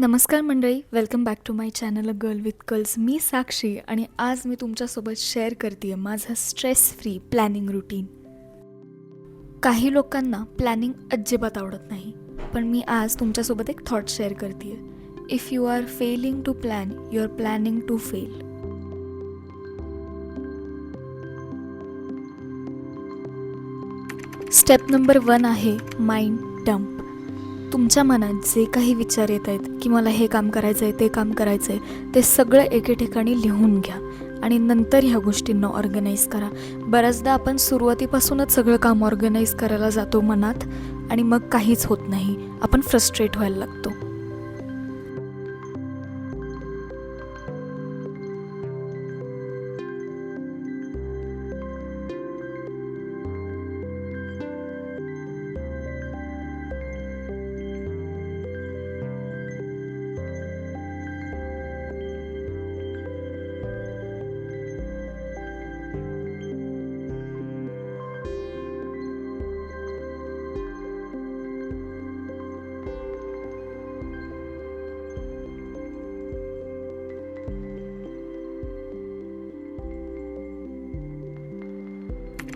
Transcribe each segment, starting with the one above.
नमस्कार मंडळी, welcome back to my channel a girl with curls. मी साक्षी आणि आज मी तुमच्यासोबत शेअर करते आहे माझं स्ट्रेस फ्री प्लॅनिंग रुटीन. काही लोकांना प्लॅनिंग अजिबात आवडत नाही, पण मी आज तुमच्यासोबत एक थॉट शेअर करते आहे. If you are failing to plan, you are planning to fail. Step number 1 आहे माइंड डंप. तुमच्या मनात जे काही विचार येत आहेत की मला हे काम करायचं आहे, ते काम करायचं आहे, ते सगळं एके ठिकाणी लिहून घ्या आणि नंतर ह्या गोष्टींना ऑर्गनाईज करा. बऱ्याचदा आपण सुरुवातीपासूनच सगळं काम ऑर्गनाईज करायला जातो मनात आणि मग काहीच होत नाही, आपण फ्रस्ट्रेट व्हायला लागतो.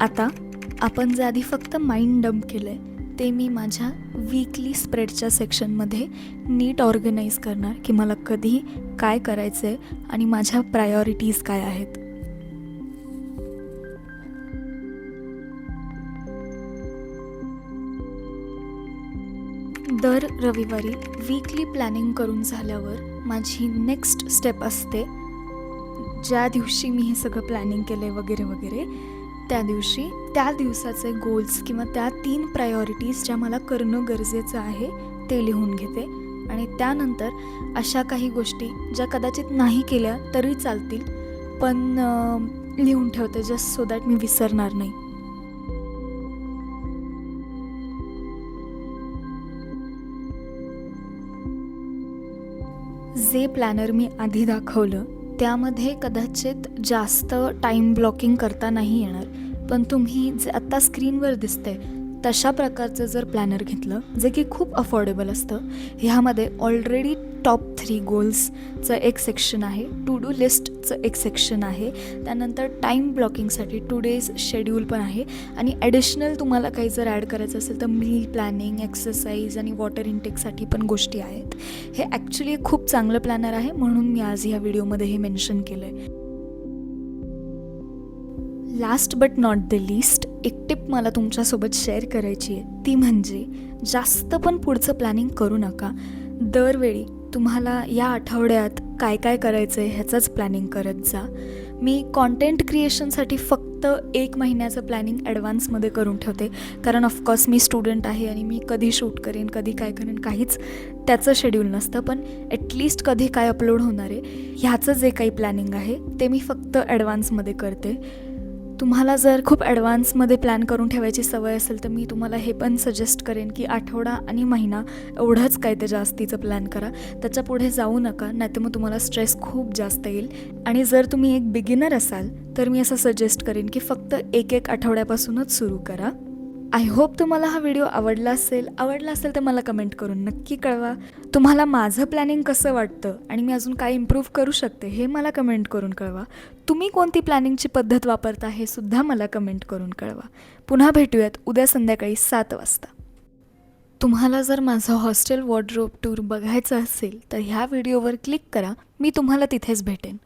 आता आपण जे आधी फक्त माइंड डंप केलं आहे ते मी माझ्या वीकली स्प्रेडच्या सेक्शनमध्ये नीट ऑर्गनाईज करणार की मला कधी काय करायचं आहे आणि माझ्या प्रायोरिटीज काय आहेत. दर रविवारी वीकली प्लॅनिंग करून झाल्यावर माझी नेक्स्ट स्टेप असते, ज्या दिवशी मी हे सगळं प्लॅनिंग केलं आहे वगैरे वगैरे त्या दिवशी त्या दिवसाचे गोल्स किंवा त्या 3 प्रायोरिटीज ज्या मला करणं गरजेचं आहे ते लिहून घेते आणि त्यानंतर अशा काही गोष्टी ज्या कदाचित नाही केल्या तरी चालतील पण लिहून ठेवते जस्ट सो दॅट मी विसरणार नाही. जे प्लॅनर मी आधी दाखवलं त्यामध्ये कदाचित जास्त टाईम ब्लॉकिंग करता नाही येणार, पण तुम्ही जे आत्ता स्क्रीनवर दिसते तशा प्रकारचं जर प्लॅनर घेतलं जे की खूप अफोर्डेबल असतं, ह्यामध्ये ऑलरेडी टॉप 3 गोल्सचं एक सेक्शन आहे, टू डू लिस्टचं एक सेक्शन आहे, त्यानंतर टाईम ब्लॉकिंगसाठी टुडेज शेड्यूल पण आहे आणि ॲडिशनल तुम्हाला काही जर ॲड करायचं असेल तर मील प्लॅनिंग, एक्सरसाइज आणि वॉटर इनटेकसाठी पण गोष्टी आहेत. हे ॲक्च्युली खूप चांगलं प्लॅनर आहे म्हणून मी आज ह्या व्हिडिओमध्ये हे मेन्शन केलं आहे. Last but not the list एक टिप मला तुमच्यासोबत शेअर करायची आहे, ती म्हणजे जास्त पण पुढचं प्लॅनिंग करू नका. दरवेळी तुम्हाला या आठवड्यात काय काय करायचं आहे ह्याचंच प्लॅनिंग करत जा. मी कॉन्टेंट क्रिएशनसाठी फक्त 1 महिन्याचं प्लॅनिंग ॲडव्हान्समध्ये करून ठेवते, कारण ऑफकोर्स मी स्टुडंट आहे आणि मी कधी शूट करेन कधी काय करेन काहीच त्याचं शेड्यूल नसतं, पण ॲटलिस्ट कधी काय अपलोड होणार आहे ह्याचं जे काही प्लॅनिंग आहे ते मी फक्त ॲडव्हान्समध्ये करते. तुम्हाला जर खूप ॲडव्हान्समध्ये प्लॅन करून ठेवायची सवय असेल तर मी तुम्हाला हे पण सजेस्ट करेन की आठवडा आणि महिना एवढंच काय ते जास्तीचं प्लॅन करा, त्याच्या पुढे जाऊ नका, नाहीतर मग तुम्हाला स्ट्रेस खूप जास्त येईल. आणि जर तुम्ही एक बिगिनर असाल तर मी असं सजेस्ट करेन की फक्त 1 आठवड्यापासूनच सुरू करा. आय होप तुम्हाला हा व्हिडिओ आवडला असेल तर मला कमेंट करून नक्की कळवा. तुम्हाला माझं प्लॅनिंग कसं वाटतं आणि मी अजून काय इम्प्रूव्ह करू शकते हे मला कमेंट करून कळवा. तुम्ही कोणती प्लॅनिंगची पद्धत वापरता हे सुद्धा मला कमेंट करून कळवा. पुन्हा भेटूयात उद्या संध्याकाळी 7 वाजता. तुम्हाला जर माझं हॉस्टेल वॉर्डरोब टूर बघायचं असेल तर ह्या व्हिडिओवर क्लिक करा, मी तुम्हाला तिथेच भेटेन.